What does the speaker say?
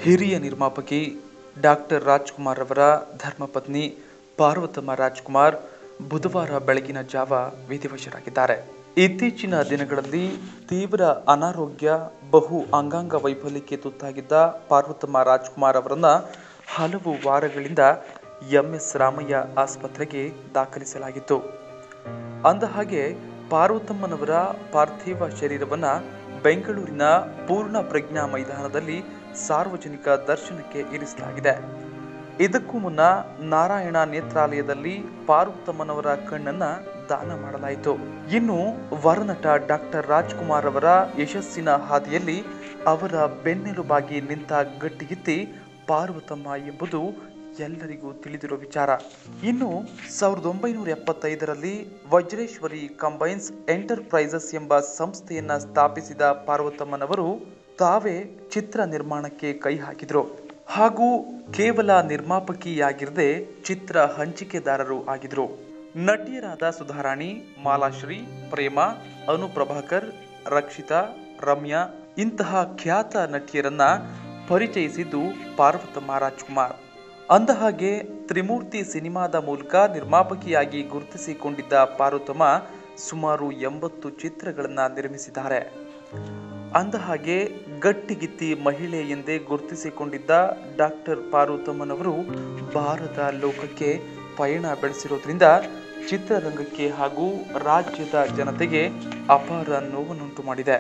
ಹಿರಿಯ ನಿರ್ಮಾಪಕಿ ಡಾಕ್ಟರ್ ರಾಜ್ಕುಮಾರ್ ಅವರ ಧರ್ಮಪತ್ನಿ ಪಾರ್ವತಮ್ಮ ರಾಜ್ಕುಮಾರ್ ಬುಧವಾರ ಬೆಳಗಿನ ಜಾವ ವಿಧಿವಶರಾಗಿದ್ದಾರೆ. ಇತ್ತೀಚಿನ ದಿನಗಳಲ್ಲಿ ತೀವ್ರ ಅನಾರೋಗ್ಯ, ಬಹು ಅಂಗಾಂಗ ವೈಫಲ್ಯಕ್ಕೆ ತುತ್ತಾಗಿದ್ದ ಪಾರ್ವತಮ್ಮ ರಾಜ್ಕುಮಾರ್ ಅವರನ್ನ ಹಲವು ವಾರಗಳಿಂದ ಎಂಎಸ್ ರಾಮಯ್ಯ ಆಸ್ಪತ್ರೆಗೆ ದಾಖಲಿಸಲಾಗಿತ್ತು. ಅಂದಹಾಗೆ ಪಾರ್ವತಮ್ಮನವರ ಪಾರ್ಥಿವ ಶರೀರವನ್ನ ಬೆಂಗಳೂರಿನ ಪೂರ್ಣ ಪ್ರಜ್ಞಾ ಮೈದಾನದಲ್ಲಿ ಸಾರ್ವಜನಿಕ ದರ್ಶನಕ್ಕೆ ಇರಿಸಲಾಗಿದೆ. ಇದಕ್ಕೂ ಮುನ್ನ ನಾರಾಯಣ ನೇತ್ರಾಲಯದಲ್ಲಿ ಪಾರ್ವತಮ್ಮನವರ ಕಣ್ಣನ್ನ ದಾನ ಮಾಡಲಾಯಿತು. ಇನ್ನು ವರನಟ ಡಾಕ್ಟರ್ ರಾಜ್ಕುಮಾರ್ ಅವರ ಯಶಸ್ಸಿನ ಹಾದಿಯಲ್ಲಿ ಅವರ ಬೆನ್ನೆಲುಬಾಗಿ ನಿಂತ ಗಟ್ಟಿಗಿತ್ತಿ ಪಾರ್ವತಮ್ಮ ಎಂಬುದು ಎಲ್ಲರಿಗೂ ತಿಳಿದಿರೋ ವಿಚಾರ. ಇನ್ನು 1975ರಲ್ಲಿ ವಜ್ರೇಶ್ವರಿ ಕಂಬೈನ್ಸ್ ಎಂಟರ್ಪ್ರೈಸಸ್ ಎಂಬ ಸಂಸ್ಥೆಯನ್ನ ಸ್ಥಾಪಿಸಿದ ಪಾರ್ವತಮ್ಮನವರು ತಾವೇ ಚಿತ್ರ ನಿರ್ಮಾಣಕ್ಕೆ ಕೈ ಹಾಕಿದ್ರು ಹಾಗೂ ಕೇವಲ ನಿರ್ಮಾಪಕಿಯಾಗಿರದೆ ಚಿತ್ರ ಹಂಚಿಕೆದಾರರು ಆಗಿದ್ರು. ನಟಿಯರಾದ ಸುಧಾರಾಣಿ, ಮಾಲಾಶ್ರೀ, ಪ್ರೇಮ, ಅನು ಪ್ರಭಾಕರ್, ರಕ್ಷಿತಾ, ರಮ್ಯಾ ಇಂತಹ ಖ್ಯಾತ ನಟಿಯರನ್ನ ಪರಿಚಯಿಸಿದ್ದು ಪಾರ್ವತಮ್ಮ ರಾಜ್ಕುಮಾರ್. ಅಂದಹಾಗೆ ತ್ರಿಮೂರ್ತಿ ಸಿನಿಮಾದ ಮೂಲಕ ನಿರ್ಮಾಪಕಿಯಾಗಿ ಗುರುತಿಸಿಕೊಂಡಿದ್ದ ಪಾರ್ವತಮ್ಮ ಸುಮಾರು 80 ಚಿತ್ರಗಳನ್ನು ನಿರ್ಮಿಸಿದ್ದಾರೆ. ಅಂದಹಾಗೆ ಗಟ್ಟಿಗಿತ್ತಿ ಮಹಿಳೆ ಎಂದೇ ಗುರುತಿಸಿಕೊಂಡಿದ್ದ ಡಾಕ್ಟರ್ ಪಾರ್ವತಮ್ಮನವರು ಭಾರತ ಲೋಕಕ್ಕೆ ಪಯಣ ಬೆಳೆಸಿರೋದ್ರಿಂದ ಚಿತ್ರರಂಗಕ್ಕೆ ಹಾಗೂ ರಾಜ್ಯದ ಜನತೆಗೆ ಅಪಾರ ನೋವನ್ನುಂಟು ಮಾಡಿದೆ.